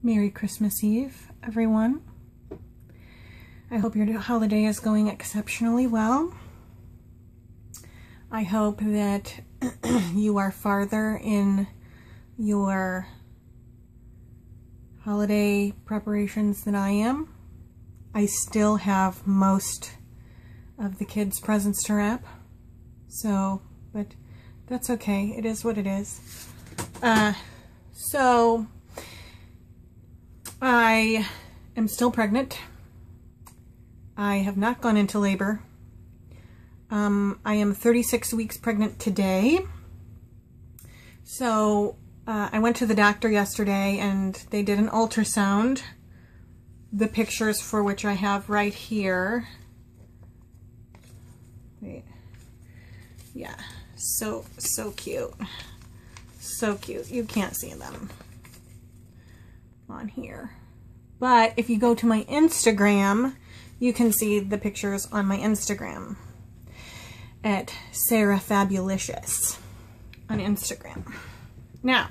Merry Christmas Eve, everyone. I hope your holiday is going exceptionally well. I hope that you are farther in your holiday preparations than I am. I still have most of the kids' presents to wrap, but that's okay. It is what it is. So I am still pregnant. I have not gone into labor. I am 36 weeks pregnant today. So I went to the doctor yesterday and they did an ultrasound. The pictures for which I have right here. Wait. Yeah, so cute. So cute. You can't see them on here. But if you go to my Instagram, you can see the pictures on my Instagram at Sarah Fabulicious on Instagram. Now,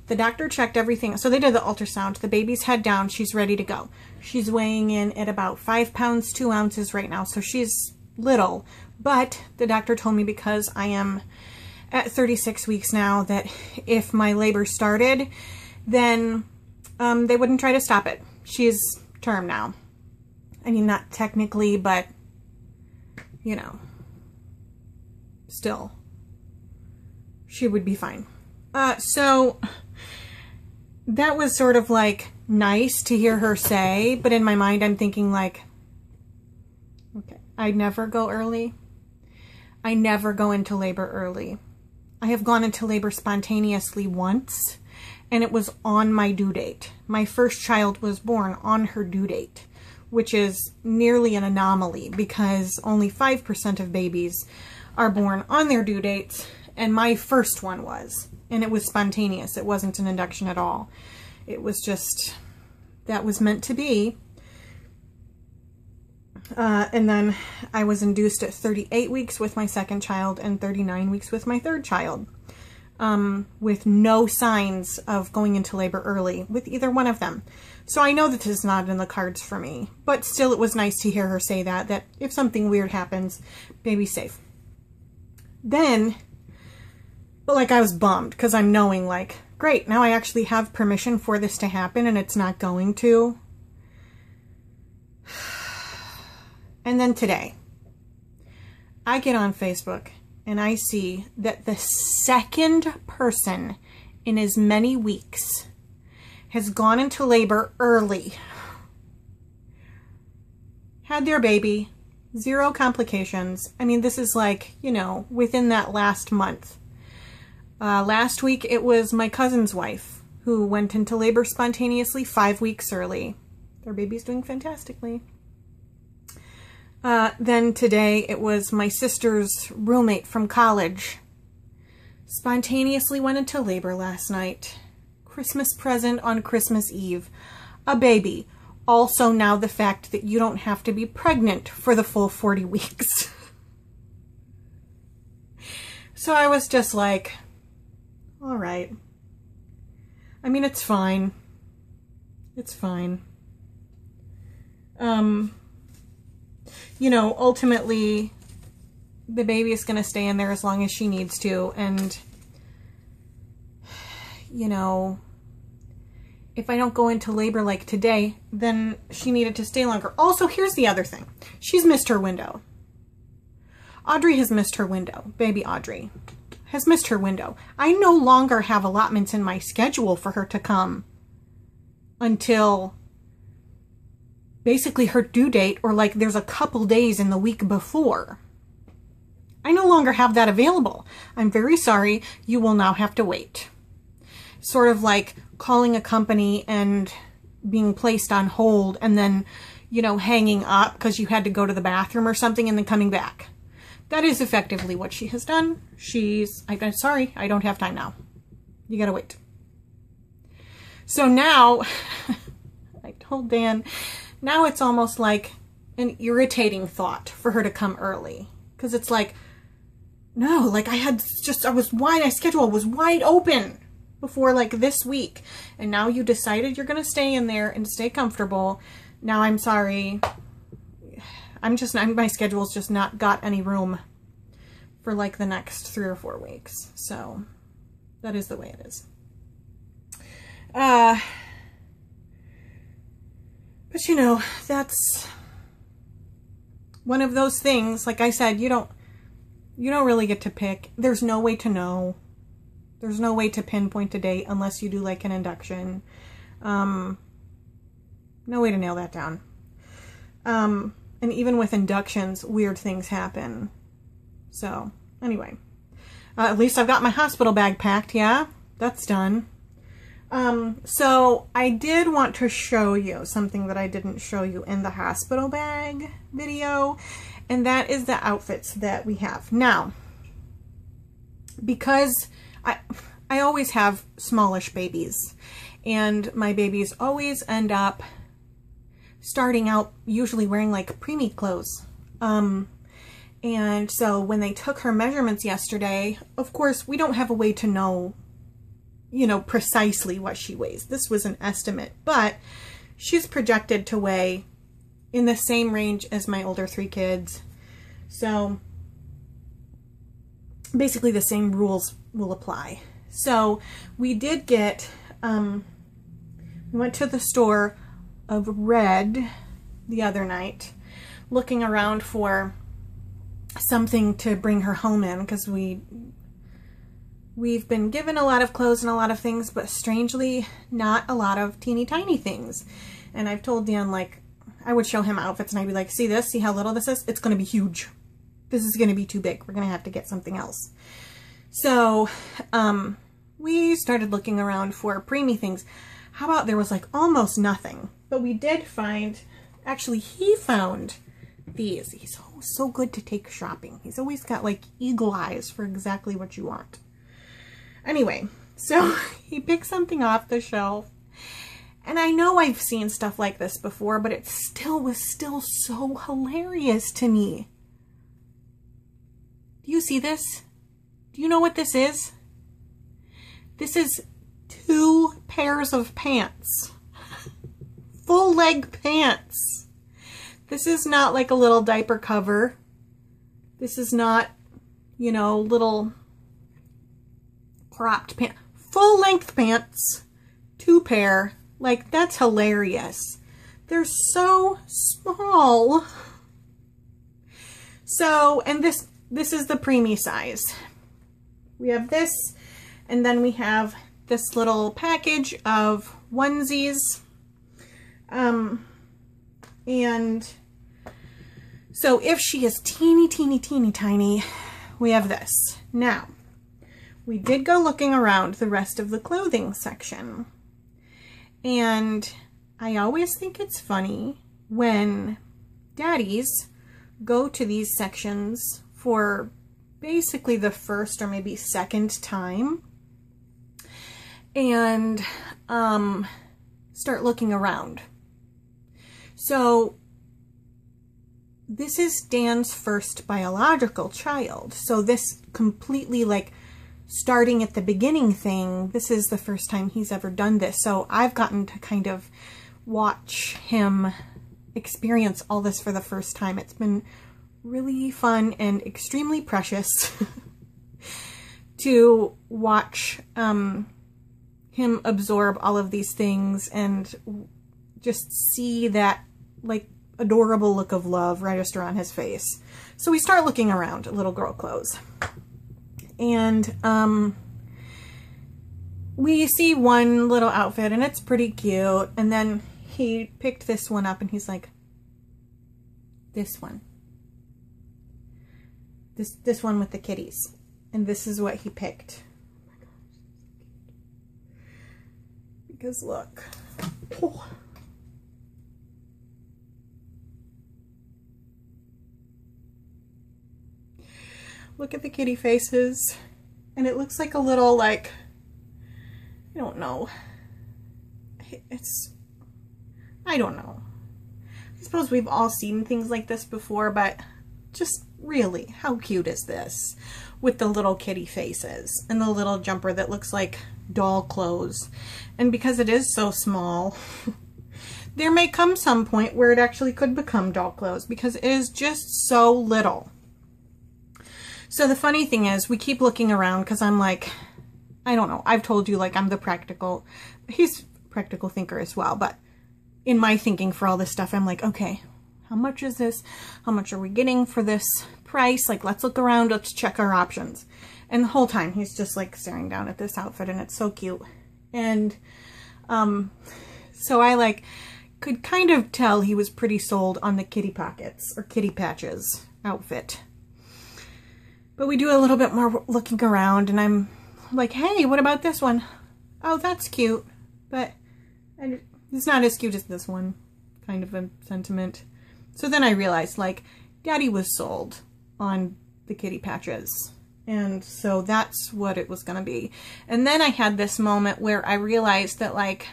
the doctor checked everything. So they did the ultrasound. The baby's head down. She's ready to go. She's weighing in at about 5 pounds, 2 ounces right now. So she's little. But the doctor told me because I am at 36 weeks now that if my labor started, then they wouldn't try to stop it. She's term now. I mean, not technically, but, you know, still, she would be fine. So that was sort of like nice to hear her say, but in my mind, I'm thinking like, okay, I never go early. I never go into labor early. I have gone into labor spontaneously once, and it was on my due date. My first child was born on her due date, which is nearly an anomaly because only 5% of babies are born on their due dates, and my first one was. And it was spontaneous. It wasn't an induction at all. It was just, that was meant to be. And then I was induced at 38 weeks with my second child and 39 weeks with my third child. With no signs of going into labor early with either one of them. So I know that this is not in the cards for me, but still it was nice to hear her say that if something weird happens, baby's safe. Then, but like I was bummed because I'm knowing like, great, now I actually have permission for this to happen and it's not going to. And then today, I get on Facebook and I see that the second person in as many weeks has gone into labor early, had their baby, 0 complications. I mean, this is like, you know, within that last month. Last week, it was my cousin's wife who went into labor spontaneously 5 weeks early. Their baby's doing fantastically. Then today, it was my sister's roommate from college. Spontaneously went into labor last night. Christmas present on Christmas Eve. A baby. Also now the fact that you don't have to be pregnant for the full 40 weeks. So I was just like, all right. I mean, it's fine. It's fine. You know, ultimately, the baby is going to stay in there as long as she needs to. And, you know, if I don't go into labor like today, then she needed to stay longer. Also, here's the other thing. She's missed her window. Audrey has missed her window. Baby Audrey has missed her window. I no longer have allotments in my schedule for her to come until basically her due date, or like there's a couple days in the week before. I no longer have that available. I'm very sorry. You will now have to wait. Sort of like calling a company and being placed on hold and then, you know, hanging up because you had to go to the bathroom or something and then coming back. That is effectively what she has done. I'm sorry, I don't have time now. You gotta wait. So now, I told Dan, now it's almost like an irritating thought for her to come early. Because it's like, no, like my schedule was wide open before like this week, and now you decided you're going to stay in there and stay comfortable. Now I'm sorry. My schedule's just not got any room for like the next 3 or 4 weeks. So that is the way it is. But you know, that's one of those things. Like I said, you don't really get to pick. There's no way to know. There's no way to pinpoint a date unless you do like an induction. No way to nail that down. And even with inductions, weird things happen. So anyway, at least I've got my hospital bag packed. Yeah, that's done. So I did want to show you something that I didn't show you in the hospital bag video, and that is the outfits that we have now. Because I always have smallish babies, and my babies always end up starting out usually wearing like preemie clothes. And so when they took her measurements yesterday, of course, we don't have a way to know, you know, precisely what she weighs. This was an estimate, but she's projected to weigh in the same range as my older 3 kids. So basically the same rules will apply. So we did get, we went to the store of Red the other night, looking around for something to bring her home in, because we've been given a lot of clothes and a lot of things, but strangely not a lot of teeny tiny things. And I've told Dan, like, I would show him outfits and I'd be like, see this, see how little this is? It's going to be huge. This is going to be too big. We're going to have to get something else. So we started looking around for preemie things. How about there was like almost nothing, but we did find, actually he found these. He's so good to take shopping. He's always got like eagle eyes for exactly what you want. Anyway, so he picked something off the shelf, and I know I've seen stuff like this before, but it was still so hilarious to me. Do you see this? Do you know what this is? This is 2 pairs of pants. Full leg pants. This is not like a little diaper cover. This is not, you know, little cropped pants. Full length pants. 2 pair. Like, that's hilarious. They're so small. So, and this is the preemie size. We have this, and then we have this little package of onesies. And so if she is teeny tiny, we have this. Now, we did go looking around the rest of the clothing section, and I always think it's funny when daddies go to these sections for basically the first or maybe second time and start looking around. So this is Dan's first biological child. So this completely, like, starting at the beginning thing, this is the first time he's ever done this. So I've gotten to kind of watch him experience all this for the first time. It's been really fun and extremely precious to watch him absorb all of these things and just see that, like, adorable look of love register on his face. So we start looking around at little girl clothes, and we see one little outfit and it's pretty cute, and then he picked this one up and he's like, this one, this one with the kitties, and this is what he picked. Oh my gosh, because look, oh. Look at the kitty faces, and it looks like a little, like, I don't know, I don't know. I suppose we've all seen things like this before, but just really, how cute is this? With the little kitty faces and the little jumper that looks like doll clothes. And because it is so small, there may come some point where it actually could become doll clothes because it is just so little. So the funny thing is, we keep looking around because I'm like, I don't know. I've told you, like, I'm the practical, he's a practical thinker as well, but in my thinking for all this stuff, I'm like, okay, how much is this? How much are we getting for this price? Like, let's look around, let's check our options. And the whole time he's just like staring down at this outfit, and it's so cute. And so I like could kind of tell he was pretty sold on the kitty pockets or kitty patches outfit. But we do a little bit more looking around, and I'm like, hey, what about this one? Oh, that's cute, but it's not as cute as this one, kind of a sentiment. So then I realized, like, Daddy was sold on the kitty patches. And so that's what it was going to be. And then I had this moment where I realized that, like,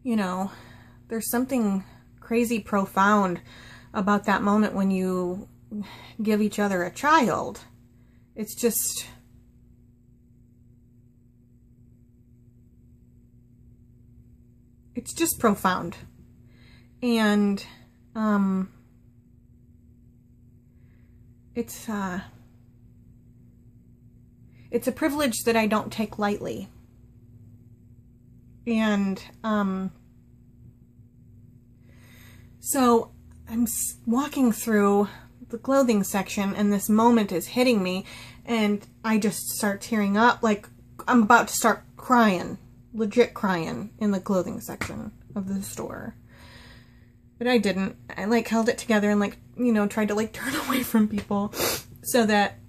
you know, there's something crazy profound about that moment when you give each other a child. It's just, profound. And it's a privilege that I don't take lightly. And so I'm walking through the clothing section, and this moment is hitting me, and I just start tearing up, like I'm about to start crying, legit crying in the clothing section of the store. But I didn't. I like held it together and, like, you know, tried to like turn away from people so that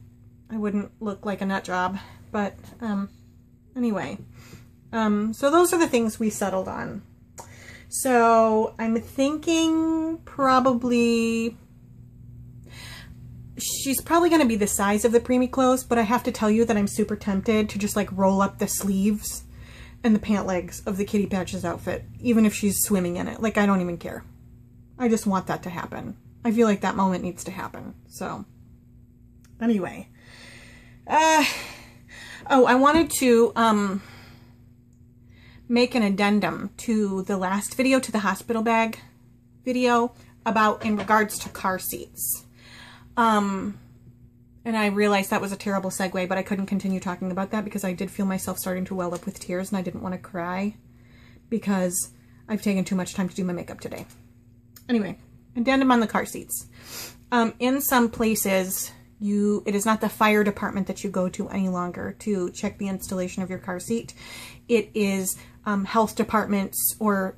I wouldn't look like a nut job. But anyway, so those are the things we settled on. So I'm thinking probably she's probably going to be the size of the preemie clothes, but I have to tell you that I'm super tempted to just like roll up the sleeves and the pant legs of the kitty patches outfit, even if she's swimming in it. Like, I don't even care. I just want that to happen. I feel like that moment needs to happen. So anyway, oh, I wanted to make an addendum to the last video, to the hospital bag video, about in regards to car seats. And I realized that was a terrible segue, but I couldn't continue talking about that because I did feel myself starting to well up with tears, and I didn't want to cry because I've taken too much time to do my makeup today. Anyway, addendum on the car seats. In some places, it is not the fire department that you go to any longer to check the installation of your car seat. It is health departments or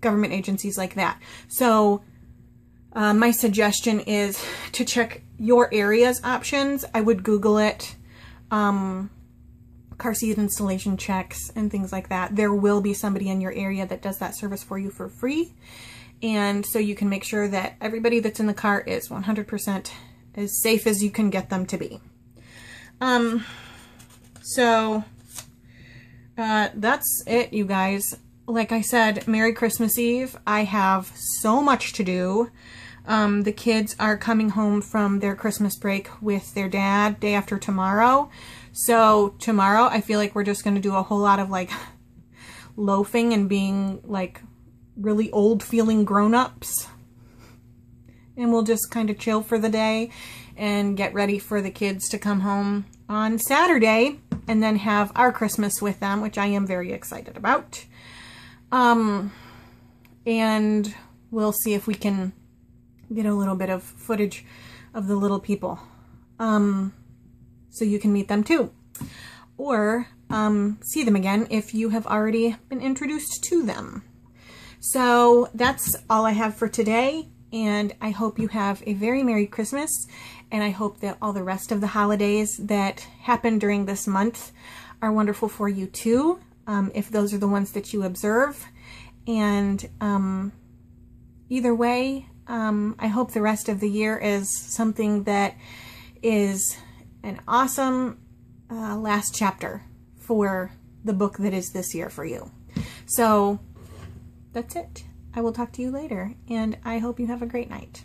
government agencies like that. So my suggestion is to check your area's options. I would Google it, car seat installation checks and things like that. There will be somebody in your area that does that service for you for free. And so you can make sure that everybody that's in the car is 100% as safe as you can get them to be. So that's it, you guys. Like I said, Merry Christmas Eve. I have so much to do. The kids are coming home from their Christmas break with their dad day after tomorrow. So tomorrow I feel like we're just going to do a whole lot of like loafing and being like really old feeling grown-ups. And we'll just kind of chill for the day and get ready for the kids to come home on Saturday and then have our Christmas with them, which I am very excited about. And we'll see if we can get a little bit of footage of the little people, so you can meet them too, or see them again if you have already been introduced to them. So that's all I have for today, and I hope you have a very Merry Christmas, and I hope that all the rest of the holidays that happen during this month are wonderful for you too, if those are the ones that you observe. And either way, I hope the rest of the year is something that is an awesome last chapter for the book that is this year for you. So that's it. I will talk to you later, and I hope you have a great night.